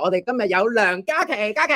我哋今日有梁嘉琪，嘉琪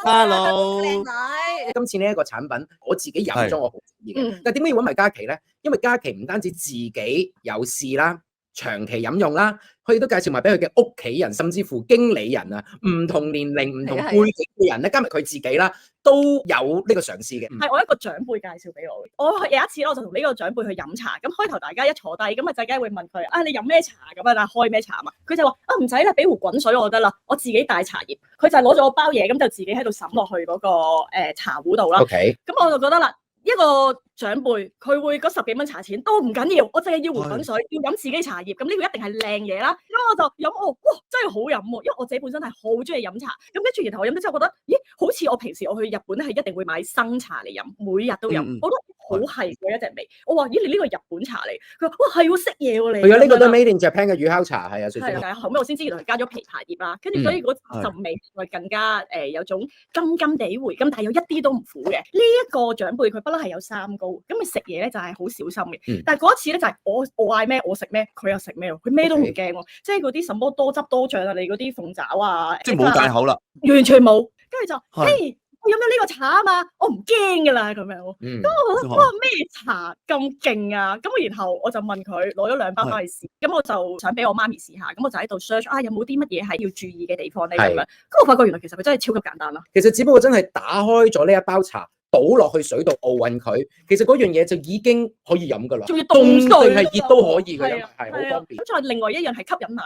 ，Hello，靚女。今次呢一個產品，我自己飲咗，我好中意嘅。但點解要揾埋嘉琪咧？因為嘉琪唔單止自己有試啦，長期飲用啦，佢亦都介紹埋俾佢嘅屋企人，甚至乎經理人啊，唔同年齡、唔同背景嘅人咧，加埋佢自己啦，都有呢個嘗試嘅。係我一個長輩介紹俾我。我有一次我就同呢個長輩去飲茶，咁開頭大家一坐低，咁啊陣間會問佢啊，你飲咩茶咁啊？開咩茶嘛？佢就話啊唔使啦，俾壺滾水我得啦，我自己帶茶葉。佢就係攞咗個包嘢，咁就自己喺度滲落去嗰個茶壺度啦。OK，咁我就覺得啦。一個長輩佢會嗰10幾蚊茶錢都唔緊要，我淨係要壺滾水，要飲自己茶葉，咁呢個一定係靚嘢啦。咁我就飲哇真係好飲喎，因為我自己本身係好中意飲茶，咁跟住然後我飲咗之後覺得，咦好似我平時我去日本咧係一定會買生茶嚟飲，每日都飲，我覺得好係嗰一隻味。我話咦你呢個日本茶嚟？佢話哇係喎識嘢喎你。係啊，呢個都係 Made in Japan 嘅乳酵茶，係啊，係啊，後尾我先知原來佢加咗枇杷葉啦，跟住所以嗰陣味會更加有種甘甘地回甘，但係有一啲都唔苦嘅。呢一個長輩佢不嬲係有三高，咁佢食嘢咧就係好小心嘅。但係嗰一次咧就係我嗌咩我食咩，佢又食咩喎，佢咩都唔驚喎，即係嗰啲什麼多汁多醬啊，你嗰啲鳳爪啊，即係冇戒口啦，完全冇。跟住就嘿。我飲咗呢個茶啊嘛，我唔驚噶啦咁樣。咁我覺得哇咩茶咁勁啊！咁然後我就問佢攞咗2包翻去試，咁我就想俾我媽咪試下，咁我就喺度 search 啊有冇啲乜嘢係要注意嘅地方咧咁樣。咁我發覺原來其實佢真係超級簡單啦。其實只不過真係打開咗呢一包茶。倒落去水度奧運佢，其實嗰樣嘢就已經可以飲噶啦，仲要凍水定係熱都可以嘅，係好方便。咁再另外一樣係吸引埋，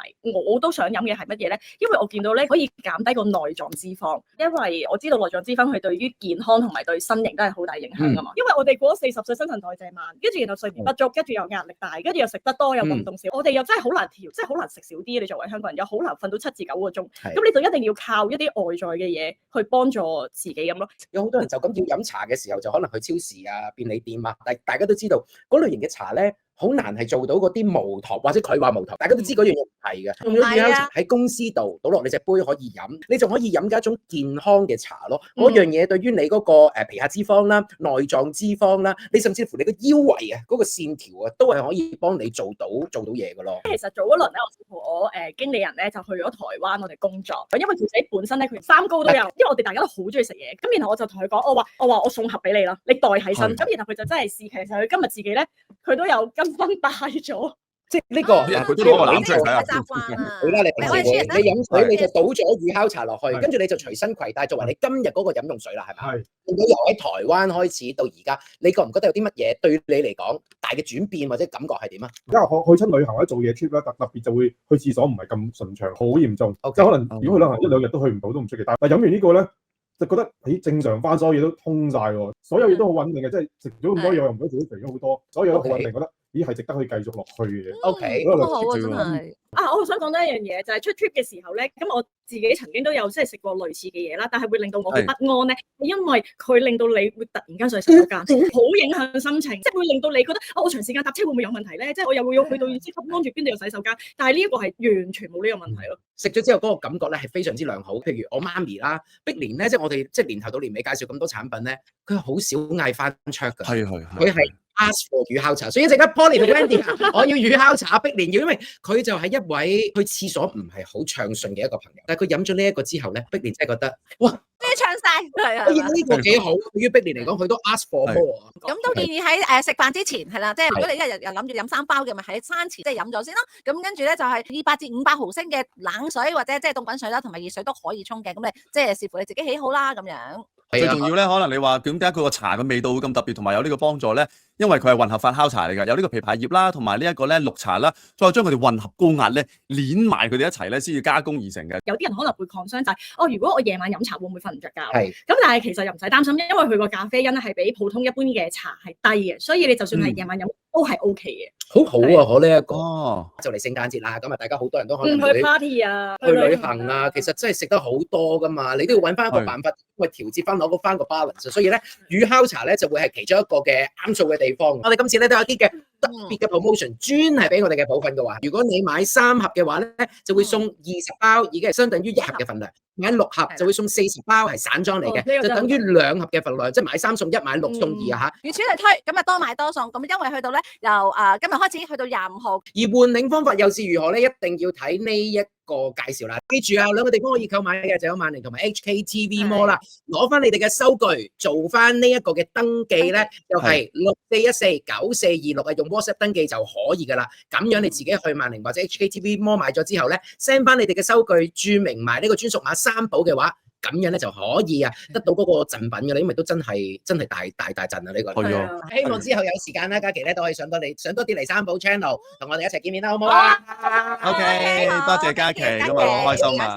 我都想飲嘅係乜嘢咧？因為我見到咧可以減低個內臟脂肪，因為我知道內臟脂肪係對於健康同埋對身形都係好大影響噶嘛。因為我哋過咗40歲新陳代謝慢，跟住然後睡眠不足，跟住又壓力大，跟住又食得多又運動少，我哋又真係好難調，即係好難食少啲。你作為香港人又好難瞓到7至9個鐘，咁你就一定要靠一啲外在嘅嘢去幫助自己咁咯。有好多人就咁要飲茶嘅時候就可能去超市啊、便利店啊，但大家都知道嗰類型嘅茶咧，好難係做到嗰啲無糖，或者佢話無糖，大家都知嗰樣嘢唔係嘅。用咗乳酵茶喺公司度倒落你隻杯可以飲，你仲可以飲嘅一種健康嘅茶咯。嗰樣嘢對於你嗰個皮下脂肪啦、內臟脂肪啦，你甚至乎你個腰圍啊、嗰個線條啊，都係可以幫你做到嘢嘅咯。其實早嗰輪咧，我同我經理人咧就去咗台灣我哋工作，因為佢自己本身咧佢三高都有，因為我哋大家都好中意食嘢。咁然後我就同佢講，我話我送盒俾你啦，你袋喺身。咁然後佢就真係試，其實佢今日自己咧佢都有跟風帶咗。即係呢個佢都攞個籃出嚟睇下。好啦，你飲水你就倒咗乳酵茶落去，跟住你就隨身攜帶作為你今日嗰個飲用水啦，係咪？係。見到由喺台灣開始到而家，你覺唔覺得有啲乜嘢對你嚟講大嘅轉變或者感覺係點啊？因為去親旅行或者做嘢 trip 咧，特別就會去廁所唔係咁順暢，好嚴重。即係可能如果去旅行1-2日都去唔到都唔出奇。但係飲完呢個咧，就覺得咦正常翻，所有嘢都通晒喎，所有嘢都好穩定嘅，即係食咗咁多嘢又唔覺得自己肥咗好多，所有嘢都好穩定，覺得咦係值得去繼續落去嘅。OK，好好啊真係。我想講多一樣嘢，就係出 trip 嘅時候咧，咁我自己曾經都有即係食過類似嘅嘢啦，但係會令到我好不安咧，因為佢令到你會突然間上洗手間，好影響心情，即係會令到你覺得我長時間搭車會唔會有問題咧？即係我又會要去到即刻安住邊度有洗手間，但係呢一個係完全冇呢個問題咯。食咗之後嗰個感覺咧係非常之良好。譬如我媽咪啦，碧蓮咧，即係我哋即係年頭到年尾介紹咁多產品咧，佢好少嗌翻桌㗎。係，佢係 ask for 乳酵茶，所以一陣間 Polly 同 Wendy 我要乳酵茶，碧蓮要，因為佢就係一位去廁所唔係好暢順嘅一個朋友，但係佢飲咗呢一個之後咧，碧蓮真係覺得哇，咩暢晒係啊！呢個幾好，對於碧蓮嚟講，佢都 ask for more。咁都建議喺食飯之前係啦，即係如果你一日又諗住飲3包嘅，咪喺餐前即係飲咗先咯。咁跟住咧就係200至500毫升嘅冷水或者即係凍滾水啦，同埋熱水都可以沖嘅。咁你即係視乎你自己喜好啦咁樣。最重要咧，可能你話點解佢個茶嘅味道會咁特別，同埋有呢個幫助咧？因為佢係混合發酵茶嚟㗎，有呢個枇杷葉啦，同埋呢一個咧綠茶啦，再將佢哋混合高壓咧，攣埋佢哋一齊咧，先至加工而成嘅。有啲人可能會 concern 就係如果我夜晚飲茶會唔會瞓唔着覺？係。咁但係其實又唔使擔心，因為佢個咖啡因咧係比普通一般嘅茶係低嘅，所以你就算係夜晚飲都係 OK 嘅。好好啊，我呢一個就嚟聖誕節啦，咁啊大家好多人都可能去 party 啊，去旅行啊，其實真係食得好多㗎嘛，你都要揾翻一個辦法去調節翻攞翻個 balance。所以咧，乳酵茶咧就會係其中一個嘅啱數嘅地方。我哋今次咧都有啲嘅特別嘅 promotion，專係俾我哋嘅寶粉嘅話，如果你買3盒嘅話咧，就會送20包，已經係相等於1盒嘅份量。買6盒就會送40包係散裝嚟嘅，就等於2盒嘅份量，即係買3送1，買6送2啊嚇。如此類推，咁啊多買多送，咁因為去到咧由今日日開始去到25號。而換領方法又是如何咧？一定要睇呢一個介紹啦。記住啊，兩個地方可以購買嘅就有萬寧同埋 HKTV Mall 啦。攞翻你哋嘅收據，做翻呢一個嘅登記咧，就係64149426啊，用 WhatsApp 登記就可以噶啦。咁樣你自己去萬寧或者 HKTV Mall 買咗之後咧 ，send 翻你哋嘅收據，註明埋呢個專屬碼3寶嘅話。咁樣咧就可以啊，得到嗰個贈品嘅啦，因為都真係大贈啊呢個。係啊，希望之後有時間啦，嘉琪咧都可以上多啲嚟三寶 channel，同我哋一齊見面啦，好唔好啊 ？OK，多謝嘉琪，咁啊好開心啊！